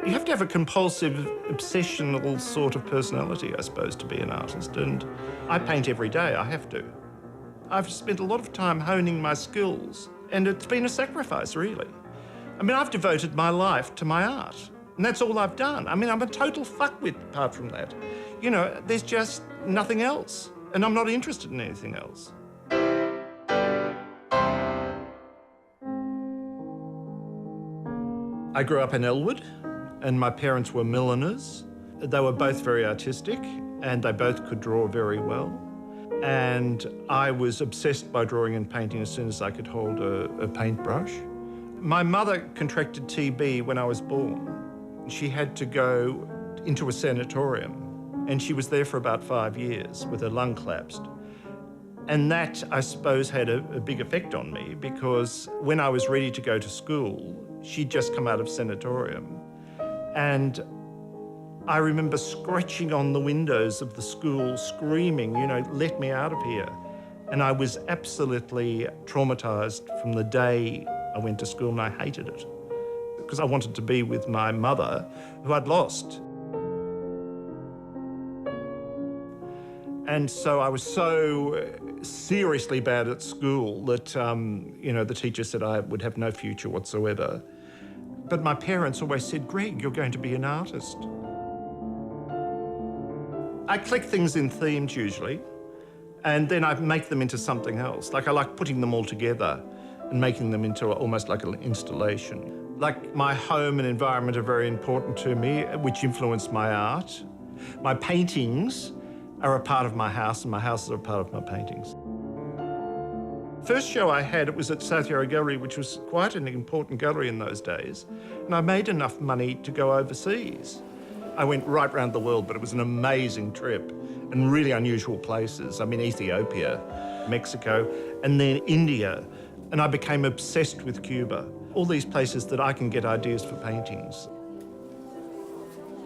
You have to have a compulsive, obsessional sort of personality, I suppose, to be an artist, and I paint every day, I have to. I've spent a lot of time honing my skills, and it's been a sacrifice, really. I mean, I've devoted my life to my art, and that's all I've done. I mean, I'm a total fuckwit apart from that. You know, there's just nothing else, and I'm not interested in anything else. I grew up in Elwood, and my parents were milliners. They were both very artistic, and they both could draw very well. And I was obsessed by drawing and painting as soon as I could hold a paintbrush. My mother contracted TB when I was born. She had to go into a sanatorium, and she was there for about 5 years with her lung collapsed. And that, I suppose, had a big effect on me, because when I was ready to go to school, she'd just come out of sanatorium. And I remember scratching on the windows of the school, screaming, you know, let me out of here. And I was absolutely traumatized from the day I went to school, and I hated it because I wanted to be with my mother, who I'd lost. And so I was so seriously bad at school that, you know, the teacher said I would have no future whatsoever. But my parents always said, Greg, you're going to be an artist. I collect things in themes usually, and then I make them into something else. Like I like putting them all together and making them into almost like an installation. Like my home and environment are very important to me, which influence my art. My paintings are a part of my house, and my houses are a part of my paintings. First show I had, it was at South Yarra Gallery, which was quite an important gallery in those days, and I made enough money to go overseas. I went right around the world, but it was an amazing trip and really unusual places. I mean, Ethiopia, Mexico, and then India, and I became obsessed with Cuba. All these places that I can get ideas for paintings.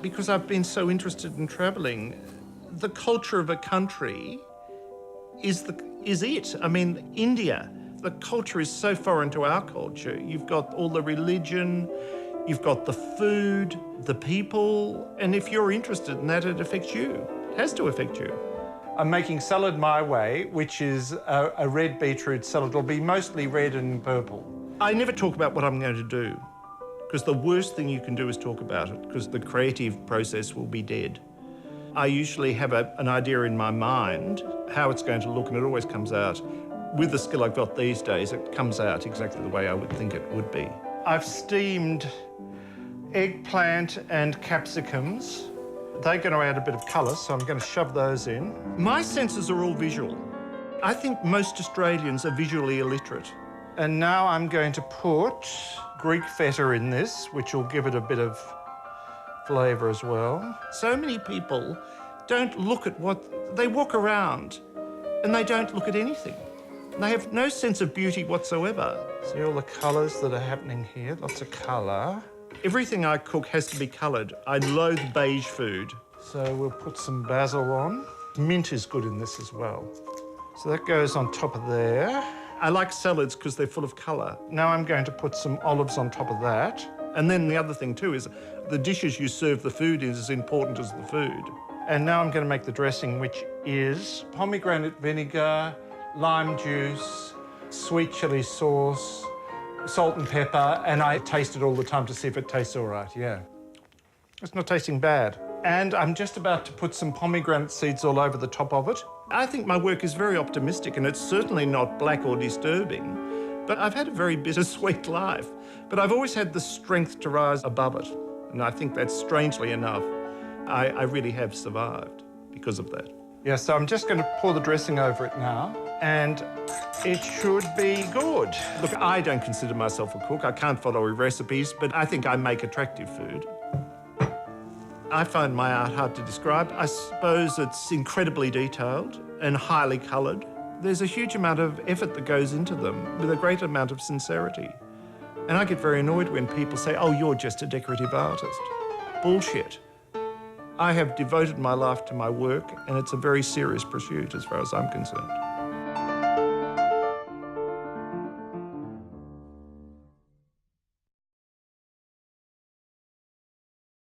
Because I've been so interested in traveling, the culture of a country is it. I mean, India, the culture is so foreign to our culture. You've got all the religion, you've got the food, the people, and if you're interested in that, it affects you. It has to affect you. I'm making salad my way, which is a red beetroot salad. It'll be mostly red and purple. I never talk about what I'm going to do, because the worst thing you can do is talk about it, because the creative process will be dead. I usually have an idea in my mind how it's going to look, and it always comes out. With the skill I've got these days, it comes out exactly the way I would think it would be. I've steamed eggplant and capsicums. They're going to add a bit of colour, so I'm going to shove those in. My senses are all visual. I think most Australians are visually illiterate. And now I'm going to put Greek feta in this, which will give it a bit of flavour as well. So many people don't look at what... They walk around and they don't look at anything. They have no sense of beauty whatsoever. See all the colours that are happening here? Lots of colour. Everything I cook has to be coloured. I loathe beige food. So we'll put some basil on. Mint is good in this as well. So that goes on top of there. I like salads because they're full of colour. Now I'm going to put some olives on top of that. And then the other thing too is the dishes you serve the food in is as important as the food. And now I'm going to make the dressing, which is pomegranate vinegar, lime juice, sweet chilli sauce, salt and pepper, and I taste it all the time to see if it tastes all right, yeah. It's not tasting bad. And I'm just about to put some pomegranate seeds all over the top of it. I think my work is very optimistic, and it's certainly not black or disturbing, but I've had a very bittersweet life. But I've always had the strength to rise above it, and I think that's strangely enough. I really have survived because of that. Yeah, so I'm just going to pour the dressing over it now, and it should be good. Look, I don't consider myself a cook. I can't follow recipes, but I think I make attractive food. I find my art hard to describe. I suppose it's incredibly detailed and highly coloured. There's a huge amount of effort that goes into them with a great amount of sincerity. And I get very annoyed when people say, oh, you're just a decorative artist. Bullshit. I have devoted my life to my work, and it's a very serious pursuit as far as I'm concerned.